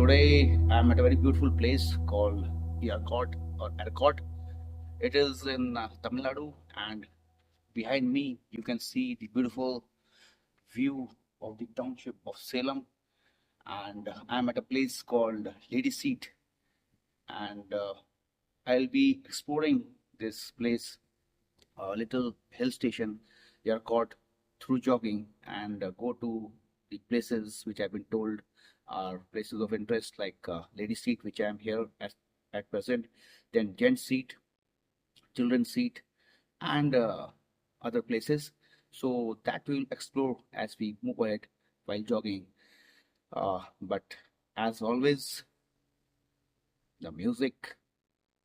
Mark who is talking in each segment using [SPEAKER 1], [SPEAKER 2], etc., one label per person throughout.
[SPEAKER 1] Today I'm at a very beautiful place called Yarkot or Erkot. It is in Tamil Nadu, and behind me you can see the beautiful view of the township of Salem. And I'm at a place called Lady Seat, and I'll be exploring this place, a little hill station, Yarkot, through jogging and go to the places which I've been told are places of interest, like Lady Seat, which I am here at present, then Gent Seat, Children's Seat, and other places. So that we'll explore as we move ahead while jogging. But as always, the music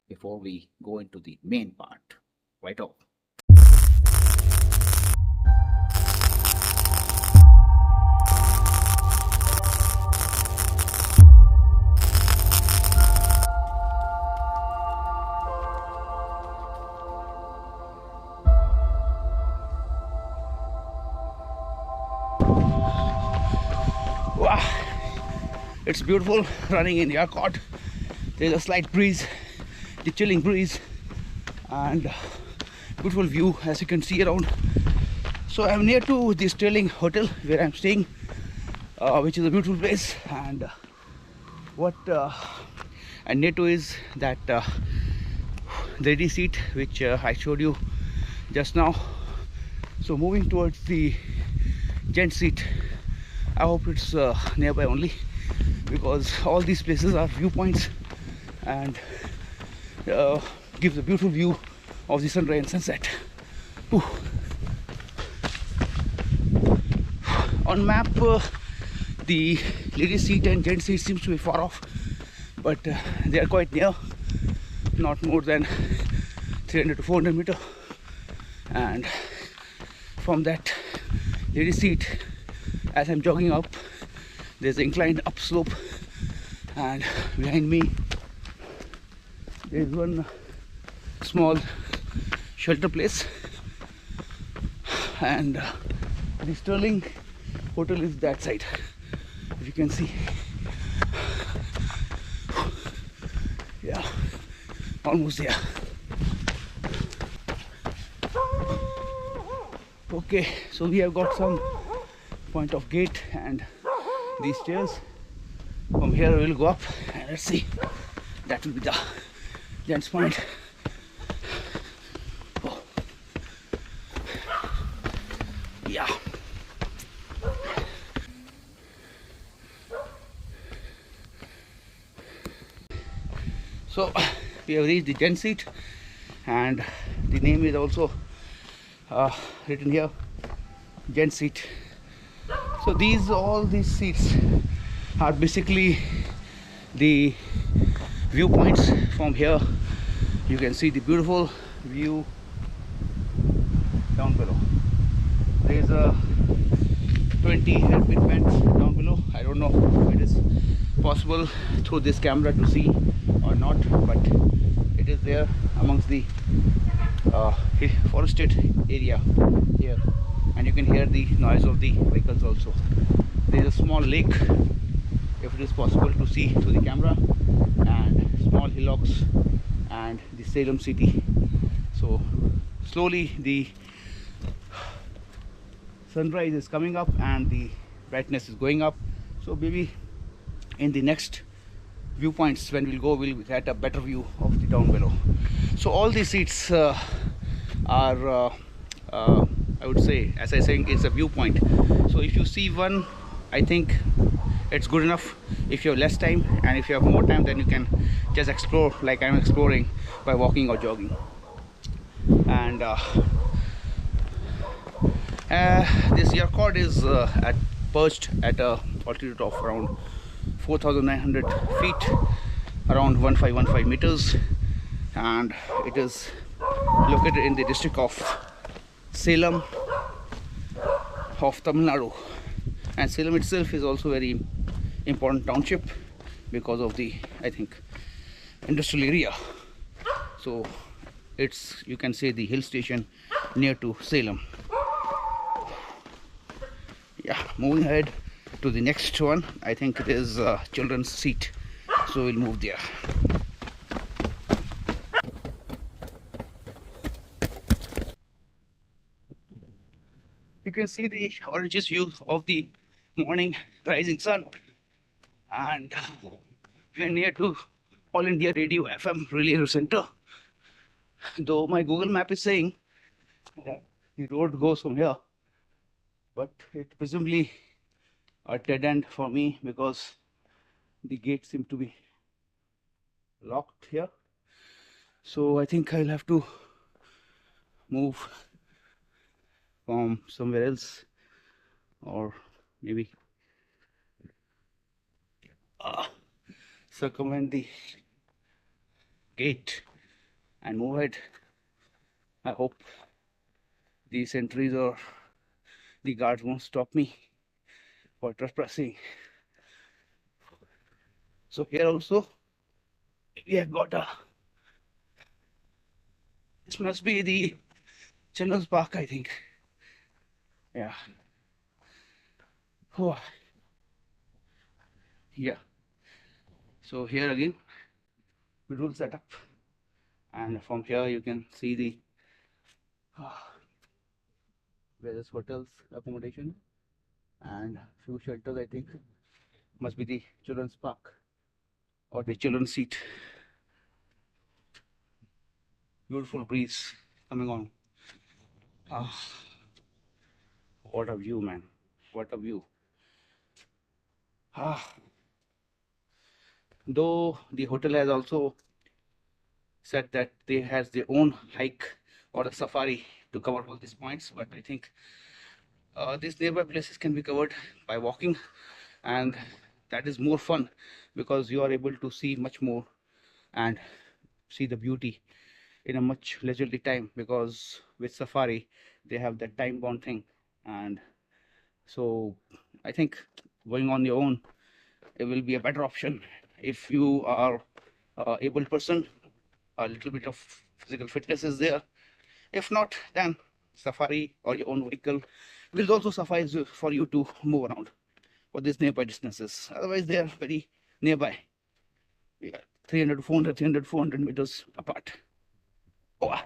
[SPEAKER 1] before we go into the main part. Right off. Wow, it's beautiful running in Yarkot. There's a slight breeze, the chilling breeze, and beautiful view as you can see around. So I'm near to the Sterling Hotel where I'm staying, which is a beautiful place. And what I'm near to is that Lady Seat, which I showed you just now. So moving towards the Gent Seat. I hope it's nearby only, because all these places are viewpoints and gives a beautiful view of the sunrise and sunset. Whew. On map, the Lady Seat and Gent Seat seems to be far off, but they are quite near, not more than 300 to 400 meters. And from that Lady Seat, as I'm jogging up, there's an inclined upslope, and behind me there's one small shelter place, and the Sterling Hotel is that side, if you can see. Yeah, almost there. Okay, so we have got some point of gate and these stairs. From here we will go up, and let's see, that will be the gents point. Oh. Yeah, so we have reached the Gent Seat, and the name is also written here, Gent Seat. So all these seats are basically the viewpoints. From here you can see the beautiful view down below. There is a 20 hairpin bends down below. I don't know if it is possible through this camera to see or not, but it is there amongst the forested area here, and you can hear the noise of the vehicles also. There is a small lake, if it is possible to see through the camera, and small hillocks and the Salem city. So slowly the sunrise is coming up and the brightness is going up. So maybe in the next viewpoints when we'll go, we'll get a better view of the down below. So all these seats are I would say, as I saying, it's a viewpoint. So if you see one, I think it's good enough. If you have less time, and if you have more time, then you can just explore like I'm exploring by walking or jogging. And this Yarkot is perched at a altitude of around 4,900 feet, around 1515 meters, and it is located in the district of Salem of Tamil Nadu. And Salem itself is also very important township because of the, I think, industrial area. So it's, you can say, the hill station near to Salem. Yeah, moving ahead, to the next one. I think it is children's seat, so we'll move there. You can see the gorgeous view of the morning rising sun, and we are near to All India Radio FM Relay Center. Though my Google map is saying that the road goes from here, but it presumably a dead end for me because the gate seems to be locked here. So I think I'll have to move from somewhere else, or maybe circumvent the gate and move ahead. I hope the sentries or the guards won't stop me for trespassing. So here also we have got a, this must be the Children's Park, I think. Yeah. Oh. Yeah. So here again, beautiful setup, and from here you can see the various hotels accommodation and few shelters. I think must be the children's park or the children's seat. Beautiful breeze coming on. What a view, man! What a view. Though the hotel has also said that they has their own hike or a safari to cover all these points, but I think these nearby places can be covered by walking, and that is more fun because you are able to see much more and see the beauty in a much leisurely time, because with safari they have that time bound thing. And so I think going on your own, it will be a better option if you are able person. A little bit of physical fitness is there. If not, then safari or your own vehicle will also suffice for you to move around for these nearby distances. Otherwise they are very nearby. We are 300 to 400, 300 400 meters apart. Oh.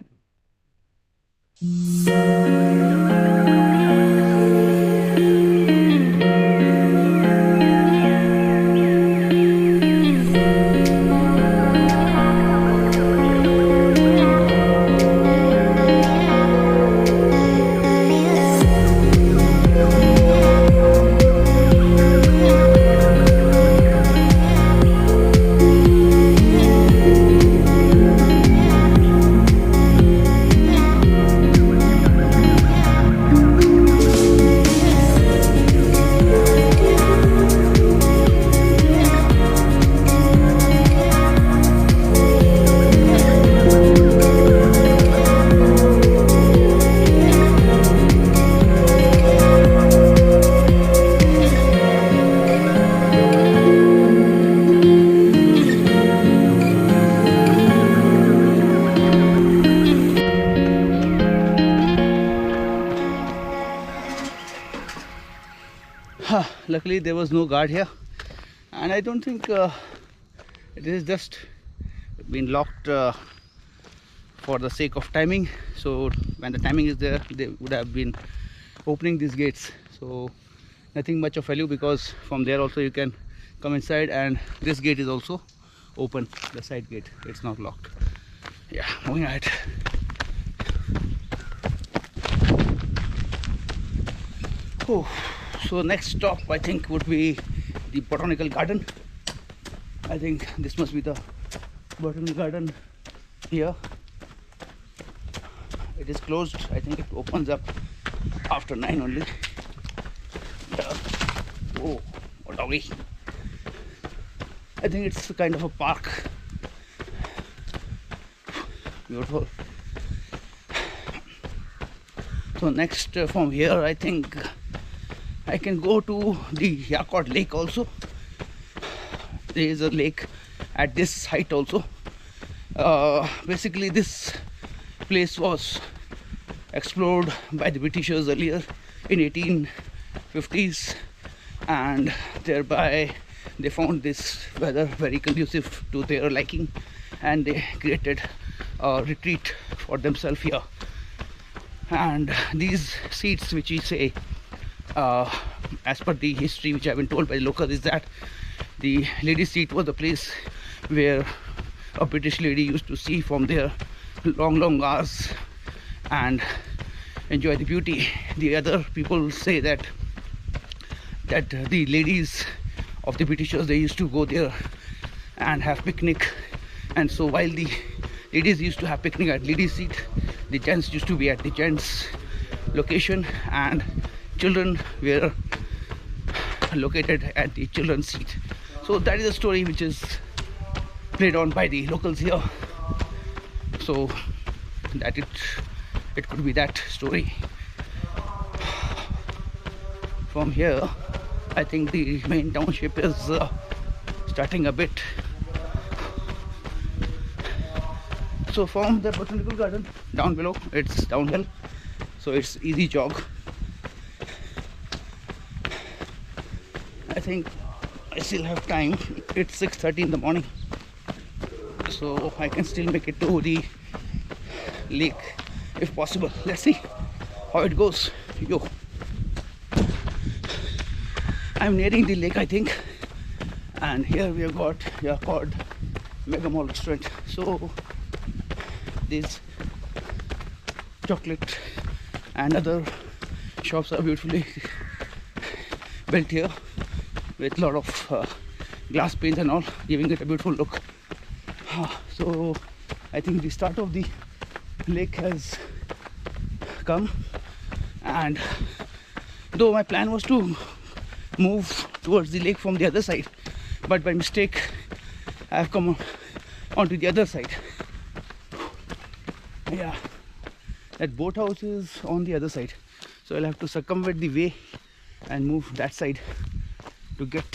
[SPEAKER 1] Luckily there was no guard here, and I don't think it is just been locked for the sake of timing. So when the timing is there, they would have been opening these gates. So nothing much of value, because from there also you can come inside, and this gate is also open, the side gate, it's not locked. Yeah, moving ahead. Oh. So next stop I think would be the botanical garden. I think this must be the botanical garden here. It is closed. I think it opens up after 9 only. Oh, what are we? I think it's kind of a park. Beautiful. So next from here I think I can go to the Yakot Lake also. There is a lake at this height also. Basically this place was explored by the Britishers earlier in 1850s, and thereby they found this weather very conducive to their liking, and they created a retreat for themselves here. And these seats, which we say, as per the history which I've been told by the locals, is that the lady seat was the place where a British lady used to see from their long hours and enjoy the beauty. The other people say that the ladies of the Britishers, they used to go there and have picnic, and so while the ladies used to have picnic at ladies seat, the gents used to be at the gents location, and children were located at the children's seat. So that is a story which is played on by the locals here, so that it could be that story. From here I think the main township is starting a bit. So from the botanical garden down below, it's downhill, so it's easy jog. I think I still have time. It's 6:30 in the morning, so I can still make it to the lake if possible. Let's see how it goes. Yo, I'm nearing the lake, I think, and here we have got called Mega Mall restaurant. So these chocolate and other shops are beautifully built here with a lot of glass panes and all, giving it a beautiful look. So I think the start of the lake has come, and though my plan was to move towards the lake from the other side, but by mistake I have come onto the other side. Yeah, that boathouse is on the other side, so I'll have to circumvent the way and move that side to get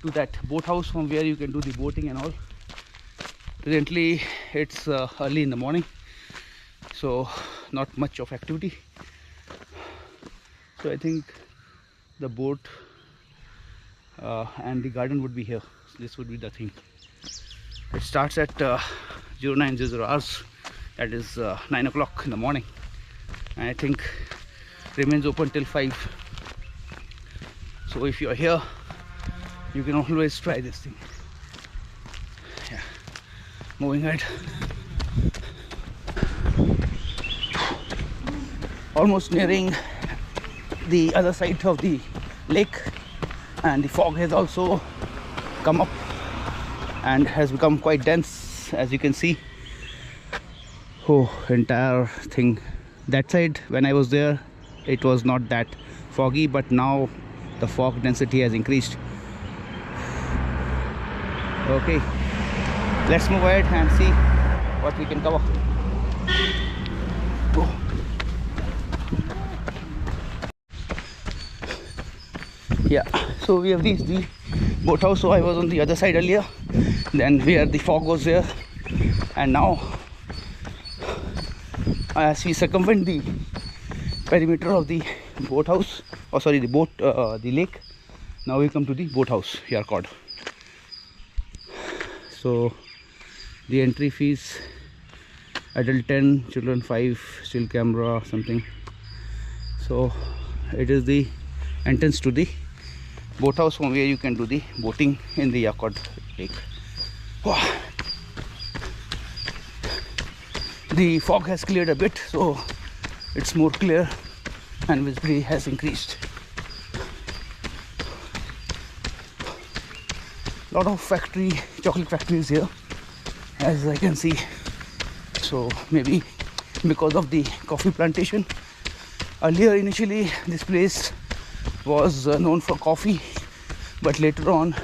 [SPEAKER 1] to that boathouse from where you can do the boating and all. Presently it's early in the morning, so not much of activity. So I think the boat and the garden would be here. This would be the thing. It starts at 0900 hours, that is 9 o'clock in the morning, and I think remains open till 5. So if you're here, you can always try this thing. Yeah, moving ahead. Almost nearing the other side of the lake, and the fog has also come up and has become quite dense, as you can see. Oh, entire thing. That side, when I was there, it was not that foggy, but now the fog density has increased. Okay, let's move ahead and see what we can cover. Go. Yeah, so we have reached the boathouse. So I was on the other side earlier, then where the fog was there, and now as we circumvent the perimeter of the boathouse, or sorry, the lake, now we come to the boathouse here called. So the entry fees, adult 10, children 5, still camera something. So it is the entrance to the boathouse from where you can do the boating in the Yakod lake. Wow. The fog has cleared a bit, so it's more clear and visibility has increased. Lot of chocolate factories here, as I can see. So maybe because of the coffee plantation. Earlier, initially, this place was known for coffee, but later on,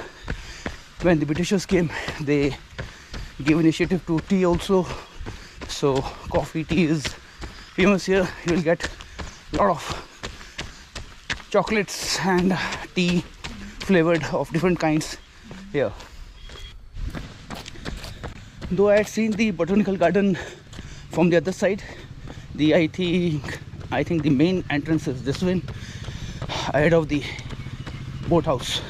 [SPEAKER 1] when the Britishers came, they gave initiative to tea also. So coffee, tea is famous here. You will get a lot of chocolates and tea flavored of different kinds here. Though I had seen the botanical garden from the other side, I think the main entrance is this one, ahead of the boat house.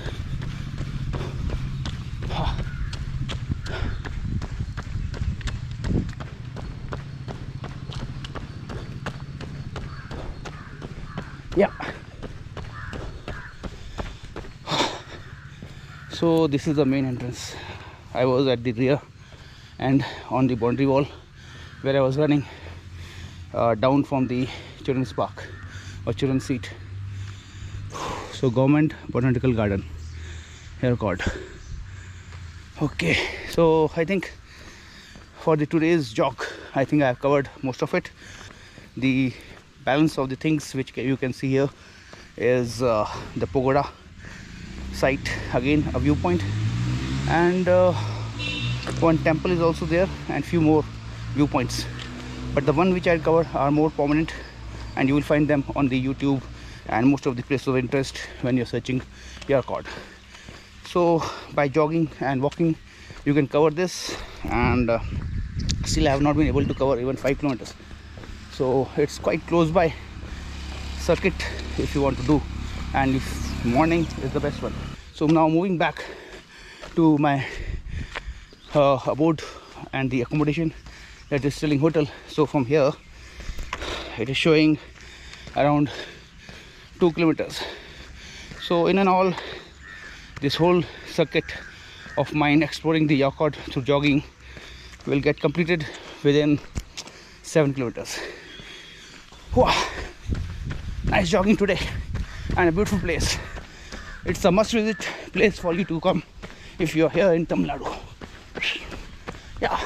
[SPEAKER 1] Yeah. So this is the main entrance. I was at the rear and on the boundary wall where I was running down from the children's park or children's seat. So Government Botanical Garden, ERCOT. Okay, so I think for the today's jog, I think I have covered most of it. The balance of the things which you can see here is the pagoda site, again a viewpoint, and one temple is also there, and few more viewpoints, but the one which I cover are more prominent, and you will find them on the YouTube and most of the places of interest when you're searching ERCOT. So by jogging and walking you can cover this, and still I have not been able to cover even 5 kilometers. So it's quite close by circuit if you want to do, and if morning is the best one. So now moving back to my abode and the accommodation, that is Sterling Hotel. So from here it is showing around 2 kilometers. So in and all, this whole circuit of mine exploring the ERCOT through jogging will get completed within 7 kilometers. Wow, nice jogging today and a beautiful place. It's a must visit place for you to come if you are here in Tamil Nadu. Yeah.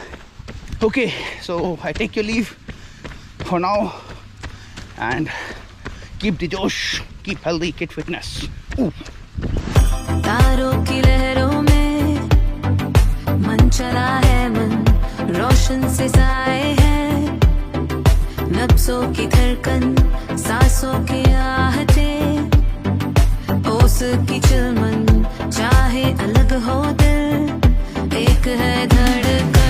[SPEAKER 1] Okay, so I take your leave for now, and keep the josh, keep healthy, keep fitness. Ooh. तारों की लहरों में मन चला है, मन रोशन से साए हैं, नब्जों की धड़कन, सांसों की आहटें, ओस की चिलमन, चाहे अलग हो दिल, एक है धड़कन।